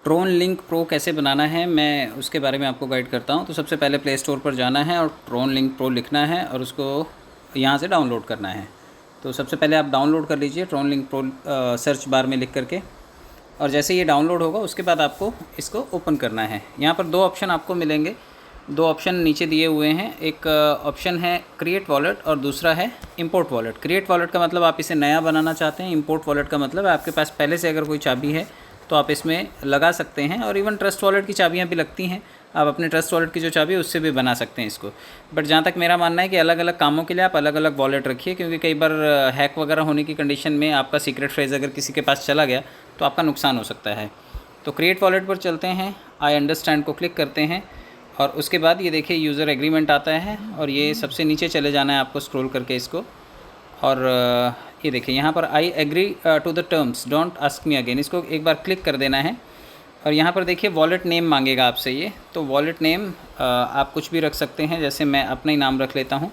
ट्रोन Link pro कैसे बनाना है मैं उसके बारे में आपको गाइड करता हूं। तो सबसे पहले प्ले स्टोर पर जाना है और ट्रोन लिंक प्रो लिखना है और उसको यहां से डाउनलोड करना है। तो सबसे पहले आप डाउनलोड कर लीजिए Tron Link Pro search bar में लिख करके, और जैसे ये डाउनलोड होगा उसके बाद आपको इसको ओपन करना है। यहाँ पर दो ऑप्शन आपको मिलेंगे, दो ऑप्शन नीचे दिए हुए हैं। एक ऑप्शन है क्रिएट वॉलेट और दूसरा है इंपोर्ट वॉलेट। क्रिएट वॉलेट का मतलब आप इसे नया बनाना चाहते हैं, इंपोर्ट वॉलेट का मतलब आपके पास पहले से अगर कोई चाबी है तो आप इसमें लगा सकते हैं, और इवन ट्रस्ट वॉलेट की चाबियाँ भी लगती हैं, आप अपने ट्रस्ट वॉलेट की जो चाबी है उससे भी बना सकते हैं इसको। बट जहाँ तक मेरा मानना है कि अलग अलग कामों के लिए आप अलग अलग वॉलेट रखिए, क्योंकि कई बार हैक वगैरह होने की कंडीशन में आपका सीक्रेट फ्रेज अगर किसी के पास चला गया तो आपका नुकसान हो सकता है। तो क्रिएट वॉलेट पर चलते हैं, आई अंडरस्टैंड को क्लिक करते हैं और उसके बाद ये देखिए यूज़र एग्रीमेंट आता है, और ये सबसे नीचे चले जाना है आपको स्क्रॉल करके इसको, और ये देखिए यहाँ पर I agree to the terms don't ask me again, इसको एक बार क्लिक कर देना है। और यहाँ पर देखिए वॉलेट नेम मांगेगा आपसे ये, तो वॉलेट नेम आप कुछ भी रख सकते हैं, जैसे मैं अपना ही नाम रख लेता हूँ।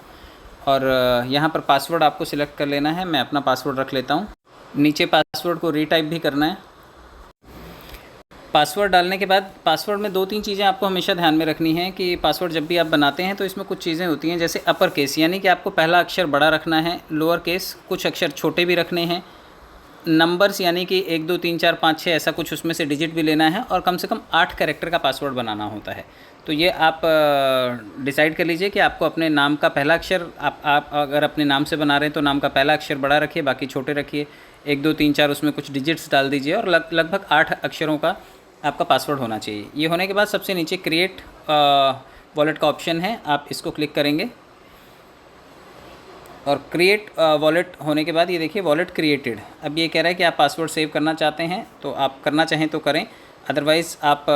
और यहाँ पर पासवर्ड आपको सिलेक्ट कर लेना है, मैं अपना पासवर्ड रख लेता हूँ। नीचे पासवर्ड को रीटाइप भी करना है। पासवर्ड डालने के बाद पासवर्ड में दो तीन चीज़ें आपको हमेशा ध्यान में रखनी है कि पासवर्ड जब भी आप बनाते हैं तो इसमें कुछ चीज़ें होती हैं, जैसे अपर केस यानी कि आपको पहला अक्षर बड़ा रखना है, लोअर केस कुछ अक्षर छोटे भी रखने हैं, नंबर्स यानी कि 1 2 3 4 5 6 ऐसा कुछ उसमें से डिजिट भी लेना है, और कम से कम 8 कैरेक्टर का पासवर्ड बनाना होता है। तो ये आप डिसाइड कर लीजिए कि आपको अपने नाम का पहला अक्षर, आप अगर अपने नाम से बना रहे हैं तो नाम का पहला अक्षर बड़ा रखिए, बाकी छोटे रखिए, 1 2 3 4 उसमें कुछ डिजिट्स डाल दीजिए, और लगभग 8 अक्षरों का आपका पासवर्ड होना चाहिए। ये होने के बाद सबसे नीचे क्रिएट वॉलेट का ऑप्शन है, आप इसको क्लिक करेंगे, और क्रिएट वॉलेट होने के बाद ये देखिए वॉलेट क्रिएटेड। अब ये कह रहा है कि आप पासवर्ड सेव करना चाहते हैं, तो आप करना चाहें तो करें, अदरवाइज़ आप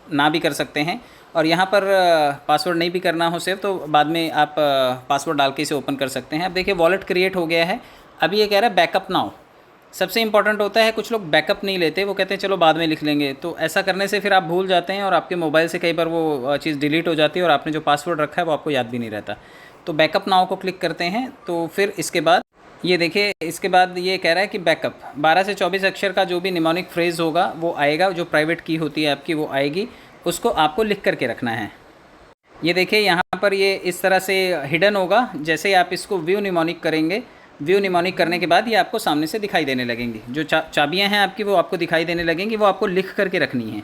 ना भी कर सकते हैं। और यहाँ पर पासवर्ड नहीं भी करना हो सेव तो बाद में आप पासवर्ड डाल के इसे ओपन कर सकते हैं। अब देखिए वॉलेट क्रिएट हो गया है। अभी ये कह रहा है बैकअप नाउ। सबसे इंपॉर्टेंट होता है, कुछ लोग बैकअप नहीं लेते, वो कहते हैं चलो बाद में लिख लेंगे, तो ऐसा करने से फिर आप भूल जाते हैं और आपके मोबाइल से कई बार वो चीज़ डिलीट हो जाती है और आपने जो पासवर्ड रखा है वो आपको याद भी नहीं रहता। तो बैकअप नाउ को क्लिक करते हैं, तो फिर इसके बाद ये देखिए, इसके बाद ये कह रहा है कि बैकअप 12 से 24 अक्षर का जो भी निमोनिक फ्रेज़ होगा वो आएगा, जो प्राइवेट की होती है आपकी वो आएगी, उसको आपको लिख करके रखना है। ये देखिए यहाँ पर ये इस तरह से हिडन होगा, जैसे आप इसको व्यू निमोनिक करेंगे, व्यू निमोनिक करने के बाद ये आपको सामने से दिखाई देने लगेंगी, जो चाबियाँ हैं आपकी वो आपको दिखाई देने लगेंगी, वो आपको लिख करके रखनी है।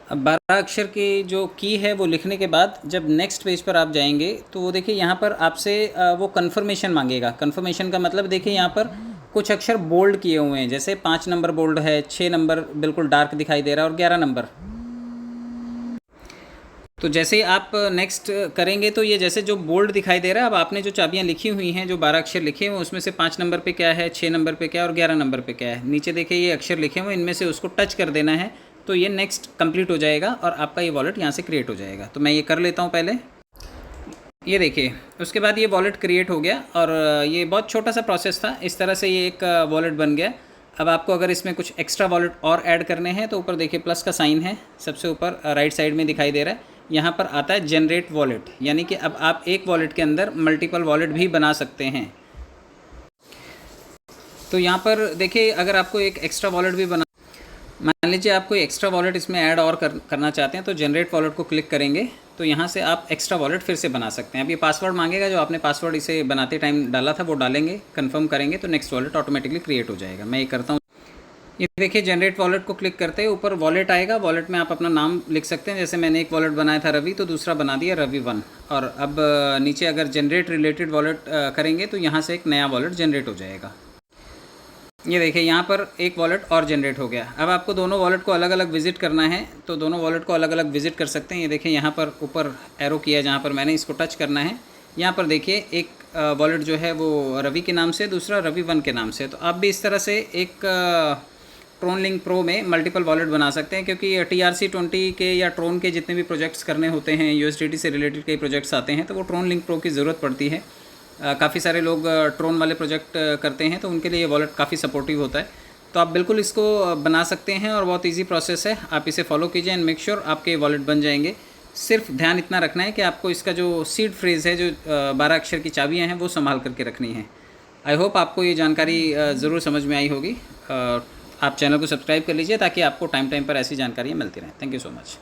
अब 12 अक्षर की जो की है वो लिखने के बाद जब नेक्स्ट पेज पर आप जाएंगे तो वो देखिए यहाँ पर आपसे वो कन्फर्मेशन मांगेगा। कन्फर्मेशन का मतलब देखिए यहाँ पर कुछ अक्षर बोल्ड किए हुए हैं, जैसे 5 नंबर बोल्ड है, 6 नंबर बिल्कुल डार्क दिखाई दे रहा है, और 11 नंबर। तो जैसे ही आप नेक्स्ट करेंगे तो ये जैसे जो बोल्ड दिखाई दे रहा है, अब आपने जो चाबियाँ लिखी हुई हैं, जो 12 अक्षर लिखे हुए हैं, उसमें से 5 नंबर पे क्या है, 6 नंबर पे क्या है और 11 नंबर पे क्या है, नीचे देखिए ये अक्षर लिखे हुए, इनमें से उसको टच कर देना है, तो ये नेक्स्ट कंप्लीट हो जाएगा और आपका ये वॉलेट यहाँ से क्रिएट हो जाएगा। तो मैं ये कर लेता हूँ पहले। ये देखिए उसके बाद ये वॉलेट क्रिएट हो गया, और ये बहुत छोटा सा प्रोसेस था, इस तरह से ये एक वॉलेट बन गया। अब आपको अगर इसमें कुछ एक्स्ट्रा वॉलेट और ऐड करने हैं तो ऊपर देखिए प्लस का साइन है, सबसे ऊपर राइट साइड में दिखाई दे रहा है, यहाँ पर आता है जनरेट वॉलेट, यानी कि अब आप एक वॉलेट के अंदर मल्टीपल वॉलेट भी बना सकते हैं। तो यहाँ पर देखिए अगर आपको एक एक्स्ट्रा वॉलेट भी बना, मान लीजिए आप कोई एक्स्ट्रा वॉलेट इसमें ऐड और करना चाहते हैं, तो जनरेट वॉलेट को क्लिक करेंगे तो यहाँ से आप एक्स्ट्रा वॉलेट फिर से बना सकते हैं। अब ये पासवर्ड मांगेगा, जो आपने पासवर्ड इसे बनाते टाइम डाला था वो डालेंगे, कंफर्म करेंगे तो नेक्स्ट वॉलेट ऑटोमेटिकली क्रिएट हो जाएगा। मैं ये करता हूँ। ये देखिए जनरेट वॉलेट को क्लिक करते हैं, ऊपर वॉलेट आएगा, वॉलेट में आप अपना नाम लिख सकते हैं, जैसे मैंने एक वॉलेट बनाया था रवि, तो दूसरा बना दिया रवि 1। और अब नीचे अगर जनरेट रिलेटेड वॉलेट करेंगे तो यहाँ से एक नया वॉलेट जनरेट हो जाएगा। ये देखिए यहाँ पर एक वॉलेट और जनरेट हो गया। अब आपको दोनों वॉलेट को अलग अलग विजिट करना है, तो दोनों वॉलेट को अलग अलग विजिट कर सकते हैं। ये देखिए यहाँ पर ऊपर एरो किया, जहाँ पर मैंने इसको टच करना है, यहाँ पर देखिए एक वॉलेट जो है वो रवि के नाम से, दूसरा रवि 1 के नाम से। तो आप भी इस तरह से एक ट्रोन लिंक प्रो में मल्टीपल वॉलेट बना सकते हैं, क्योंकि TRC20 के या ट्रोन के जितने भी प्रोजेक्ट्स करने होते हैं, USDT से रिलेटेड कई प्रोजेक्ट्स आते हैं, तो वो ट्रोन लिंक प्रो की ज़रूरत पड़ती है। काफ़ी सारे लोग ट्रोन वाले प्रोजेक्ट करते हैं, तो उनके लिए ये वॉलेट काफ़ी सपोर्टिव होता है। तो आप बिल्कुल इसको बना सकते हैं, और बहुत ईजी प्रोसेस है, आप इसे फॉलो कीजिए एंड मेक श्योर आपके वॉलेट बन जाएंगे। सिर्फ ध्यान इतना रखना है कि आपको इसका जो सीड फ्रेज़ है, जो 12 अक्षर की चाबियाँ हैं, वो संभाल करके रखनी है। आई होप आपको ये जानकारी ज़रूर समझ में आई होगी। आप चैनल को सब्सक्राइब कर लीजिए ताकि आपको टाइम टाइम पर ऐसी जानकारियाँ मिलती रहें। Thank you so much.